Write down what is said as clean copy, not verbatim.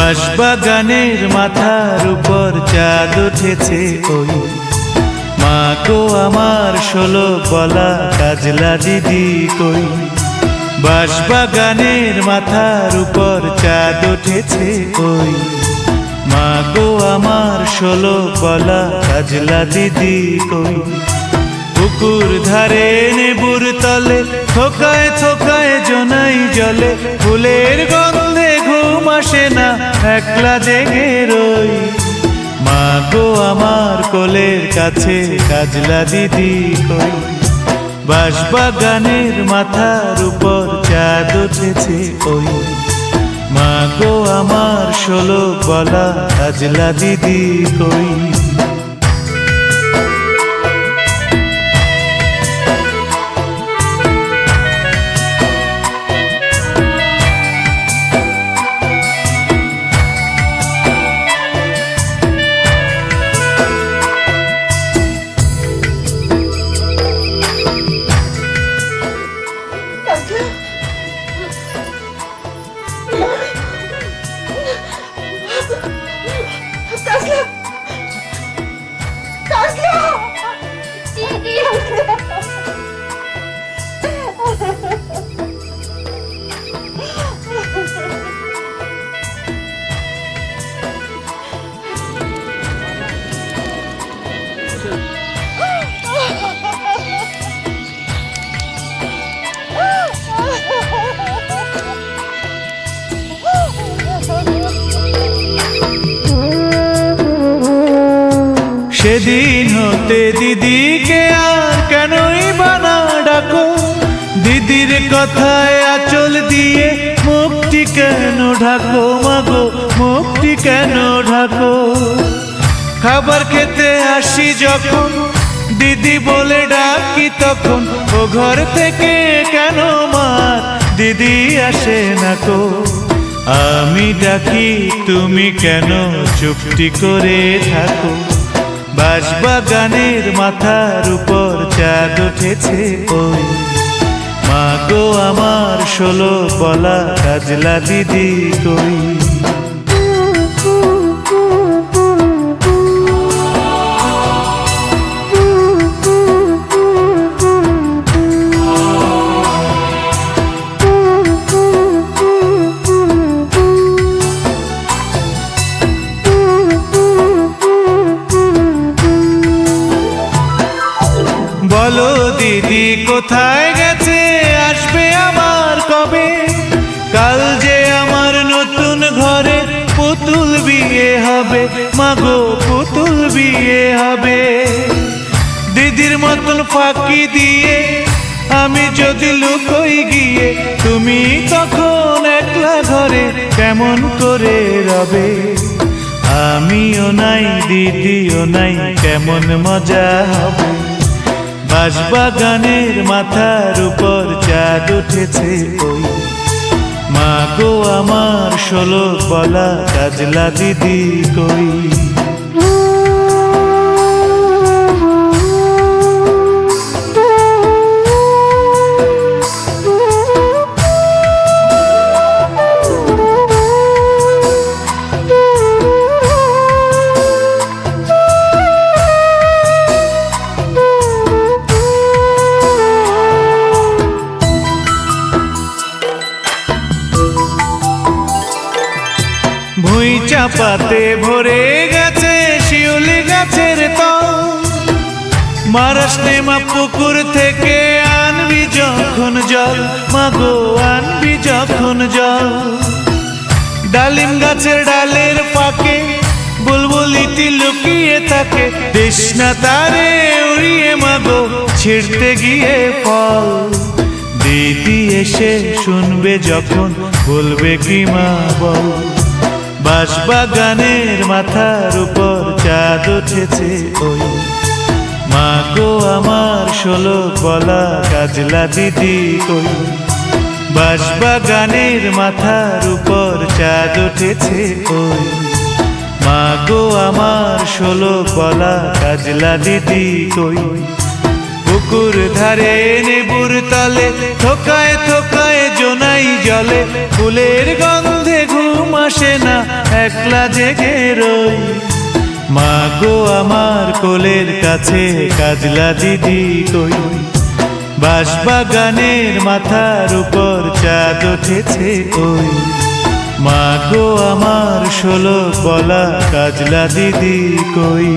বাঁশবাগানের মাথার উপর চাঁদ উঠেছে ওই মা গো আমার 16 গলা কাজলা দিদি কই। বাঁশবাগানের মাথার উপর চাঁদ উঠেছে ওই মা গো আমার 16 গলা কাজলা দিদি কই। পুকুর ধারে নেবুর তলে থোকায় থোকায় জোনাই জলে ফুলের গন্ধে ঘুম আসে না একলা জেগে রই। মা গো আমার কোলের কাছে কাজলা দিদি কই। বাঁশবাগানের মাথার উপর চাঁদ উঠেছে ওই মা গো আমার 16 গলা কাজলা দিদি কই। সেদিন হতে দিদিকে আর কেনই বানা ডাকো, দিদির কথায় আঁচল দিয়ে মুখটি কেন ঢাকো মাগো, মুখটি কেন ঢাকো। খাবার খেতে আসি যখন দিদি বলে ডাকি তখন ও ঘর থেকে কেন মার দিদি আসে না কো। আমি ডাকি তুমি কেন চুপটি করে থাকো। বাঁশবাগানের মাথার উপর চাঁদ উঠেছে ওই মা গো আমার 16 গলা কাজলা দিদি কই। বলো দিদি কোথায় গেছে, আসবে আমার কবে। কাল যে আমার নতুন ঘরে পুতুল বিয়ে হবে মাগো, পুতুল বিয়ে হবে। দিদির মতন ফাঁকি দিয়ে আমি যদি লুকোই গিয়ে, তুমি তখন একলা ঘরে কেমন করে রবে। আমিও নাই দিদিও নাই কেমন মজা হবে। বাঁশবাগানের মাথার উপর চাঁদ উঠেছে ওই মা গো আমার 16 গলা কাজলা দিদি কই। ভুঁই চাপাতে ভরে গেছে শিউলি গাছের তল, মারাসনেমা পুকুর থেকে আনবি যখন জল মাগো, আনবি যখন জল। ডালিম গাছের ডালের ফাঁকে বুলবুলিটি লুকিয়ে থাকে, তৃষ্ণা তারে উড়িয়ে মাগো ছিঁড়তে গিয়ে ফল। দিদি এসে শুনবে যখন বলবে কি মা বল। বাঁশবাগানের মাথার উপর চাঁদ উঠেছে ওই মা গো আমার 16 গলা কাজলা দিদি কই। বাঁশবাগানের মাথার উপর চাঁদ উঠেছে ওই মা গো আমার 16 গলা কাজলা দিদি কই। পুকুর ধারে নেবুর তলে থোকায় থোকায় জোনাই জলে ফুলের গন্ধে ঘুম আসে না একলা জেগে রই। মা গো আমার কোলের কাছে কাজলা দিদি কই। বাঁশবাগানের মাথার উপর চাঁদ উঠেছে ওই। মা গো আমার 16 বলা কাজলা দিদি কই।